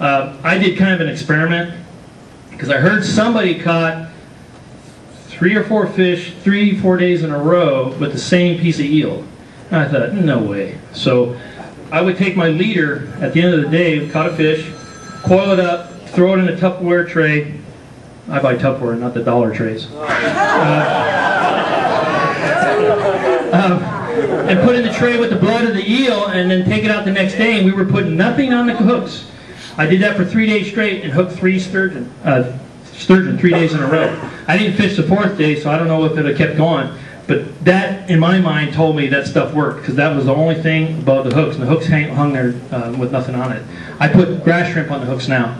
I did kind of an experiment because I heard somebody caught 3 or 4 fish 3-4 days in a row with the same piece of eel. And I thought, no way. So I would take my leader at the end of the day, caught a fish, coil it up, throw it in a Tupperware tray. I buy Tupperware, not the dollar trays. And put in the tray with the blood of the eel, and then take it out the next day, and we were putting nothing on the hooks. I did that for 3 days straight and hooked 3 sturgeon 3 days in a row. I didn't fish the 4th day, so I don't know if it would have kept going. But that, in my mind, told me that stuff worked, because that was the only thing above the hooks, and the hooks hung there with nothing on it. I put grass shrimp on the hooks now.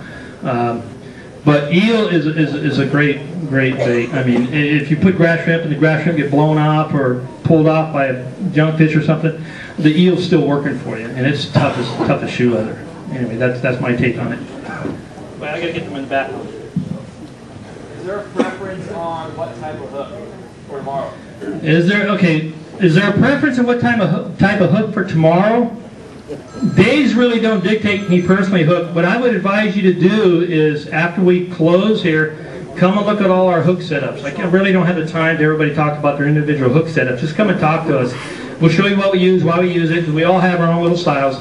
But eel is a great bait. I mean, if you put grass shrimp and the grass shrimp get blown off or pulled off by a junk fish or something, the eel's still working for you, and it's tough as shoe leather. Anyway, that's my take on it. But I gotta get them in the back. Is there a preference on what type of hook for tomorrow? Is there a preference on what type of hook for tomorrow? Days really don't dictate me personally hook. What I would advise you to do is, after we close here, come and look at all our hook setups. I really don't have the time to everybody talk about their individual hook setups. Just come and talk to us. We'll show you what we use, why we use it, because we all have our own little styles.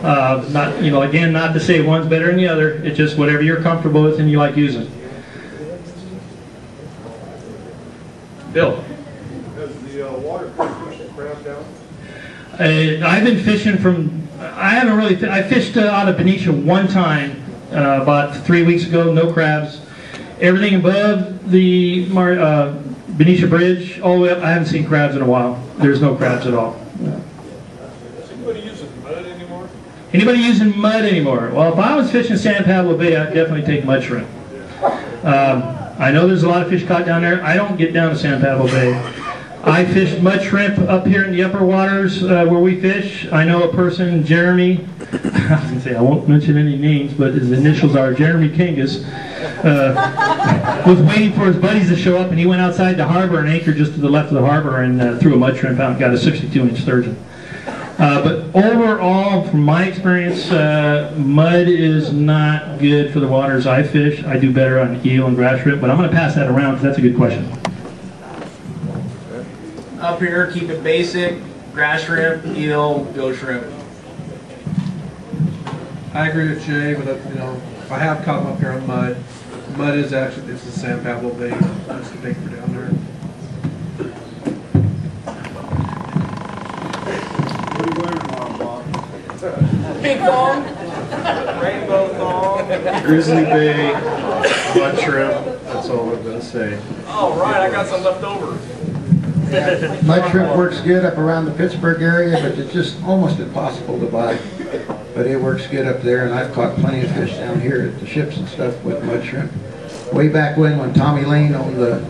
Again, not to say one's better than the other. It's just whatever you're comfortable with and you like using. Bill. Has the water pushed crab down? I've been fishing from. I haven't really. I fished out of Benicia one time about 3 weeks ago. No crabs. Everything above the Benicia Bridge, all the way up. I haven't seen crabs in a while. There's no crabs at all. Is anybody using mud anymore? Anybody using mud anymore? Well, if I was fishing San Pablo Bay, I'd definitely take mud shrimp. I know there's a lot of fish caught down there. I don't get down to San Pablo Bay. I fished mud shrimp up here in the upper waters where we fish. I know a person, Jeremy, I was going to say, I won't mention any names, but his initials are Jeremy Kingus, was waiting for his buddies to show up, and he went outside the harbor and anchored just to the left of the harbor and threw a mud shrimp out and got a 62-inch sturgeon. But overall, from my experience, mud is not good for the waters I fish. I do better on eel and grass shrimp, but I'm going to pass that around because that's a good question. Up here, keep it basic: grass shrimp, eel, ghost shrimp. I agree with Jay, but I have caught them up here on mud. Mud is actually, it's the San Pablo bait. That's the bait for down there. What are you wearing tomorrow, Bob? Pink thong, rainbow thong. Grizzly bait, mud shrimp. That's all I'm going to say. All right, I got some left over. Mud shrimp works good up around the Pittsburgh area, but it's just almost impossible to buy. But it works good up there, and I've caught plenty of fish down here at the ships and stuff with mud shrimp. Way back when Tommy Lane owned the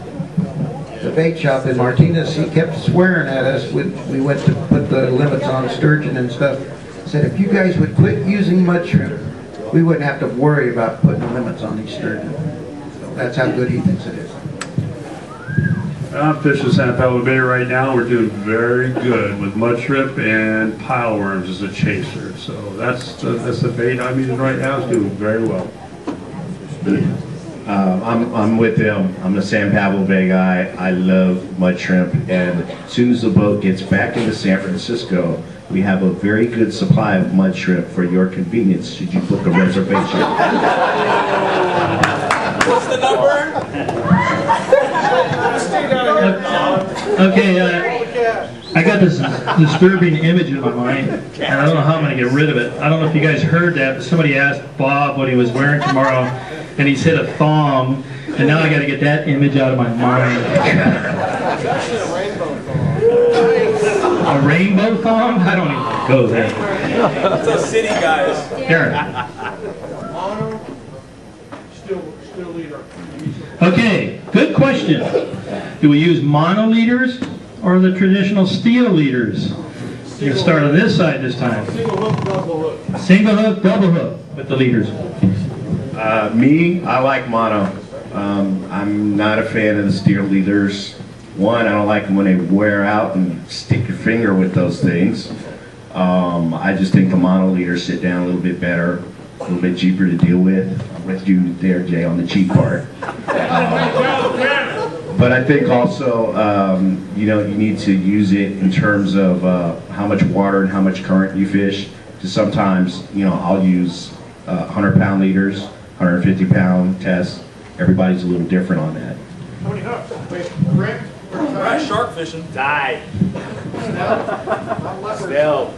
bait shop in Martinez, he kept swearing at us when we went to put the limits on sturgeon and stuff. Said, if you guys would quit using mud shrimp, we wouldn't have to worry about putting limits on these sturgeon. So that's how good he thinks it is. I'm fishing San Pablo Bay right now. We're doing very good with mud shrimp and pile worms as a chaser. So that's the bait I'm using right now. It's doing very well. I'm with them. I'm the San Pablo Bay guy. I love mud shrimp, and as soon as the boat gets back into San Francisco, we have a very good supply of mud shrimp for your convenience should you book a reservation. What's the number? Okay, I got this disturbing image in my mind, and I don't know how I'm going to get rid of it. I don't know if you guys heard that, but somebody asked Bob what he was wearing tomorrow, and he said a thong, and now I got to get that image out of my mind. A rainbow thong? I don't even go there. That's us city guys. Aaron. Still leader. Okay, good question. Do we use mono leaders or the traditional steel leaders? You're going to start on this side this time. Single hook, double hook. Single hook, double hook with the leaders. Me, I like mono. I'm not a fan of the steel leaders. One, I don't like them when they wear out and stick your finger with those things. I just think the mono leaders sit down a little bit better. a little bit cheaper to deal with. I'm with you there, Jay, on the cheap part. But I think also, you know, you need to use it in terms of how much water and how much current you fish. Because sometimes, you know, I'll use 100-pound leaders, 150-pound tests. Everybody's a little different on that. How many hooks? Wait, Rick? Right, shark fishing. Die. Still.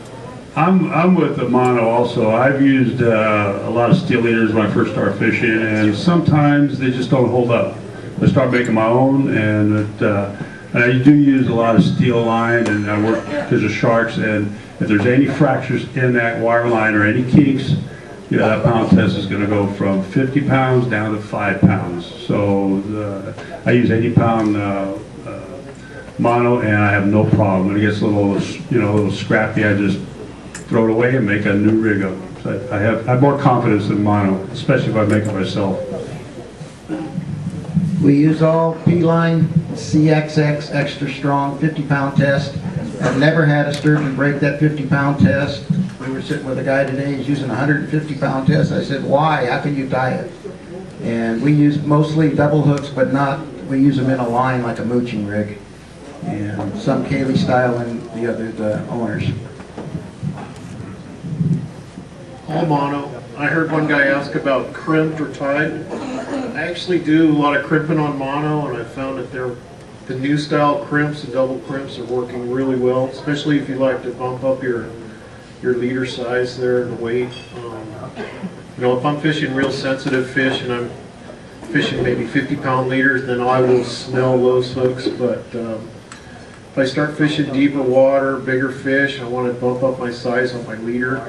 I'm with the mono also. I've used a lot of steel leaders when I first started fishing, and sometimes they just don't hold up. I start making my own, and I do use a lot of steel line, and I work because of sharks, and if there's any fractures in that wire line or any kinks, you know, that pound test is going to go from 50 pounds down to 5 pounds. So I use 80-pound mono, and I have no problem. When it gets a little, you know, a little scrappy, I just throw it away and make a new rig of it. So I have more confidence in mono, especially if I make it myself. We use all P-line, CXX, extra strong, 50-pound test. I've never had a sturgeon break that 50-pound test. We were sitting with a guy today, he's using a 150-pound test. I said, why? How can you tie it? And we use mostly double hooks, but not, we use them in a line like a mooching rig. And some Kaylee style and the other, the owners. All mono. I heard one guy ask about crimped or tied. I actually do a lot of crimping on mono, and I found that the new style crimps and double crimps are working really well, especially if you like to bump up your leader size there and the weight. You know, if I'm fishing real sensitive fish and I'm fishing maybe 50-pound leaders, then I will snell those hooks. But if I start fishing deeper water, bigger fish, I want to bump up my size on my leader.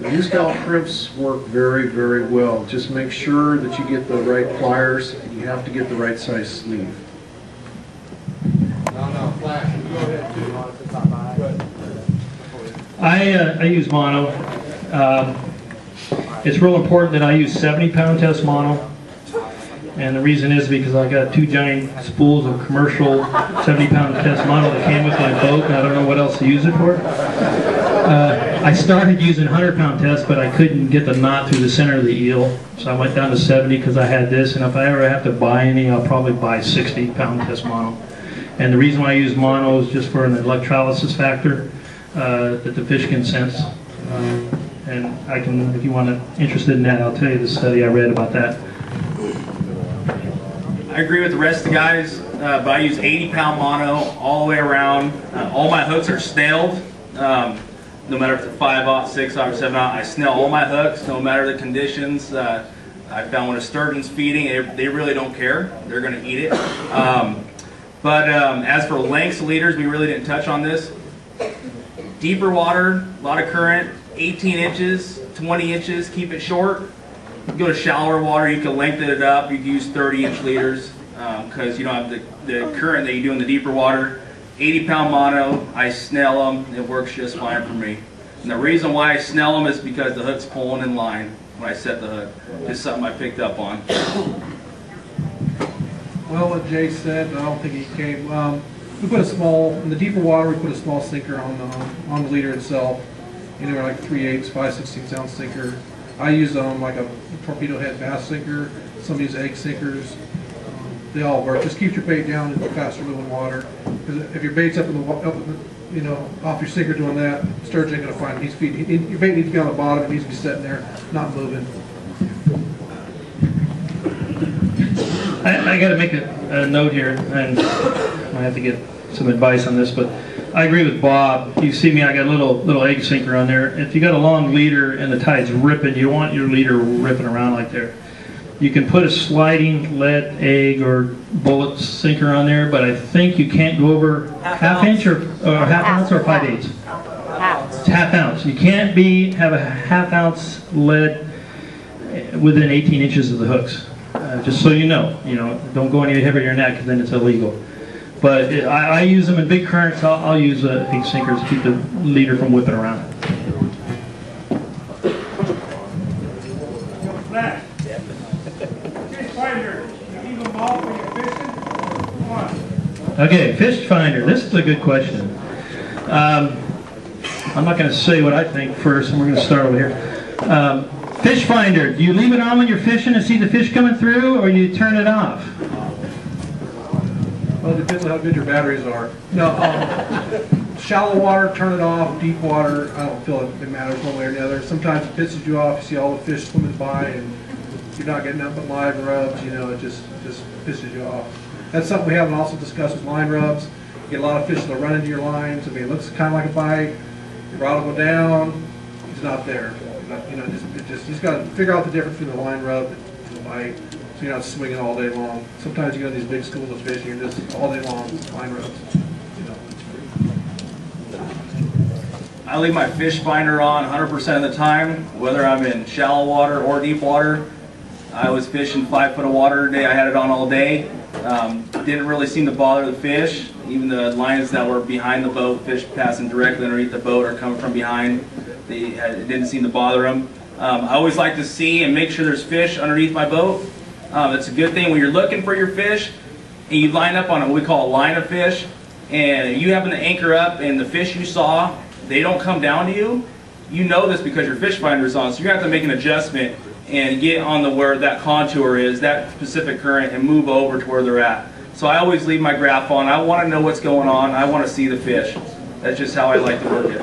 The new style crimps work very, very well. Just make sure that you get the right pliers, and you have to get the right size sleeve. I use mono. It's real important that I use 70-pound test mono. And the reason is because I got 2 giant spools of commercial 70-pound test mono that came with my boat, and I don't know what else to use it for. I started using 100-pound test, but I couldn't get the knot through the center of the eel, so I went down to 70 because I had this, and if I ever have to buy any, I'll probably buy 60-pound test mono. And the reason why I use mono is just for an electrolysis factor that the fish can sense. And I can, if you want to interested in that, I'll tell you the study I read about that. I agree with the rest of the guys, but I use 80-pound mono all the way around. All my hooks are snailed. No matter if it's a 5/0, 6/0, or 7/0, I snail all my hooks, no matter the conditions. I found when a sturgeon's feeding, they really don't care. They're going to eat it. As for lengths of leaders, we really didn't touch on this. Deeper water, a lot of current, 18 inches, 20 inches, keep it short. You go to shallower water, you can lengthen it up. You can use 30-inch leaders because you don't have the current that you do in the deeper water. 80-pound mono, I snell them. It works just fine for me. And the reason why I snell them is because the hook's pulling in line when I set the hook. It's something I picked up on. Well, what Jay said, but I don't think he came. We put a small, in the deeper water, we put a small sinker on the leader itself. Anywhere like 3/8, 5/16 ounce sinker. I use like a torpedo head bass sinker. Some use egg sinkers. They all work. Just keep your bait down in faster moving water. Because if your bait's up in the, you know, off your sinker doing that, sturgeon ain't gonna find it. He's feeding. Your bait needs to be on the bottom. It needs to be sitting there, not moving. I got to make a note here, and I have to get some advice on this, but I agree with Bob. You see me, I got a little egg sinker on there. If you got a long leader and the tide's ripping, you want your leader ripping around like there. You can put a sliding lead egg or bullet sinker on there, but I think you can't go over half inch or half ounce or 5/8. It's half ounce. You can't have a half ounce lead within 18 inches of the hooks. Just so you know, don't go any heavier than that because then it's illegal. But I use them in big currents. I'll use egg sinkers to keep the leader from whipping around. Okay, fish finder. This is a good question. I'm not going to say what I think first, and we're going to start over here. Fish finder, do you leave it on when you're fishing to see the fish coming through, or do you turn it off? Well, it depends on how good your batteries are. No, shallow water, turn it off. Deep water, I don't feel it matters one way or the other. Sometimes it pisses you off. You see all the fish swimming by, and you're not getting nothing but live rubs. You know, it just pisses you off. That's something we haven't also discussed with line rubs. You get a lot of fish that'll run into your lines. I mean, it looks kind of like a bite. Your rod will go down. He's not there. You know, you just got to figure out the difference between the line rub and the bite, so you're not swinging all day long. Sometimes you go to these big schools of fishing, you're just all day long line rubs. You know, I leave my fish finder on 100% of the time, whether I'm in shallow water or deep water. I was fishing 5 foot of water today. I had it on all day. Didn't really seem to bother the fish. Even the lines that were behind the boat, fish passing directly underneath the boat or coming from behind, it didn't seem to bother them. I always like to see and make sure there's fish underneath my boat. It's a good thing when you're looking for your fish and you line up on what we call a line of fish, and you happen to anchor up and the fish you saw, they don't come down to you. You know this because your fish finder is on, so you're going to have to make an adjustment and get on the where that contour is, that specific current, and move over to where they're at. So I always leave my graph on. I want to know what's going on. I want to see the fish. That's just how I like to work it.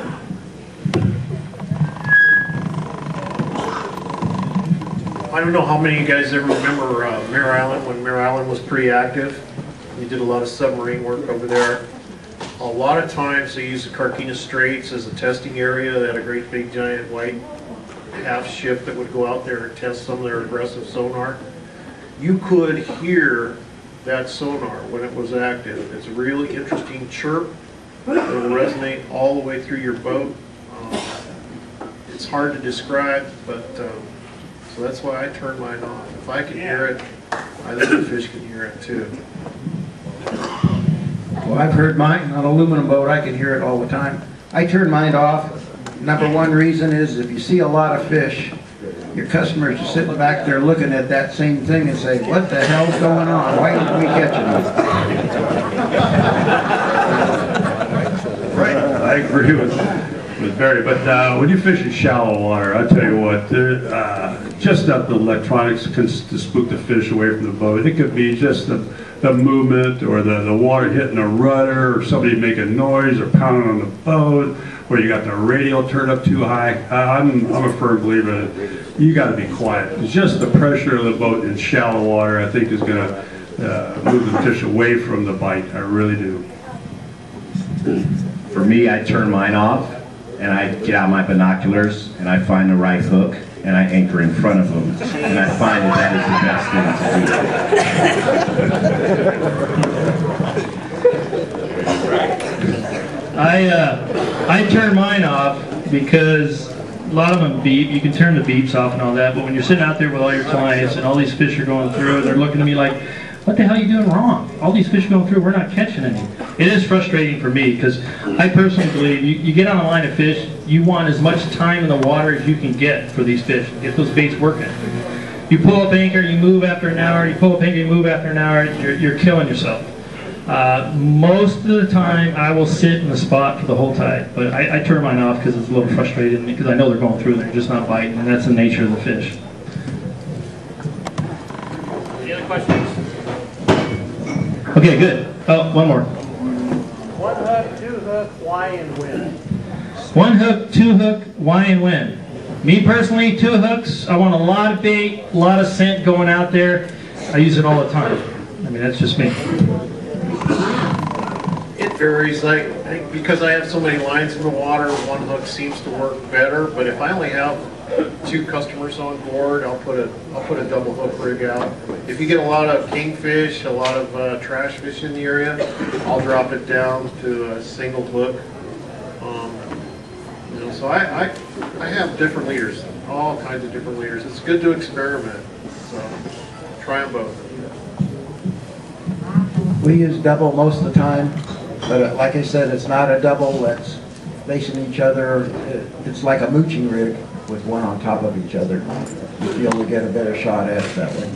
I don't know how many of you guys ever remember Mare Island, when Mare Island was pretty active. We did a lot of submarine work over there. A lot of times they used the Carquinez Straits as a testing area. They had a great big giant white half ship that would go out there and test some of their aggressive sonar. You could hear that sonar when it was active. It's a really interesting chirp. It will resonate all the way through your boat. It's hard to describe, but so that's why I turn mine off. If I can hear it, I think the fish can hear it too. Well, I've heard mine on an aluminum boat. I can hear it all the time. I turn mine off. Number one reason is if you see a lot of fish, your customers are sitting back there looking at that same thing and say, what the hell's going on? Why aren't we catching them? Right. I agree with Barry, but when you fish in shallow water, I tell you what, just not the electronics can to spook the fish away from the boat. It could be just the movement or the water hitting a rudder or somebody making noise or pounding on the boat, or you got the radio turned up too high. I'm a firm believer that you got to be quiet. It's just the pressure of the boat in shallow water, I think, is going to move the fish away from the bite. I really do. For me, I turn mine off and I get out my binoculars and I find the right hook and I anchor in front of them, and I find that is the best thing to do. I turn mine off because a lot of them beep. You can turn the beeps off and all that, but when you're sitting out there with all your clients and all these fish are going through, and they're looking at me like, what the hell are you doing wrong? All these fish going through, we're not catching any. It is frustrating for me because I personally believe you get on a line of fish, you want as much time in the water as you can get for these fish, get those baits working. You pull up anchor, you move after an hour, you pull up anchor, you move after an hour, you're killing yourself. Most of the time I will sit in the spot for the whole tide, but I turn mine off because it's a little frustrating because I know they're going through and they're just not biting, and that's the nature of the fish. Any other questions? Okay, good. Oh, one more. One hook, two hook, why and when? One hook, two hook, why and when? Me personally, two hooks. I want a lot of bait, a lot of scent going out there. I use it all the time. I mean, that's just me. It varies. Because I have so many lines in the water, one hook seems to work better. But if I only have 2 customers on board, I'll put a double hook rig out. If you get a lot of kingfish, a lot of trash fish in the area, I'll drop it down to a single hook. So I have different leaders, all kinds of different leaders. It's good to experiment. So try them both. We use double most of the time, but like I said, it's not a double that's facing each other. It's like a mooching rig with one on top of each other. You feel to get a better shot at it that way.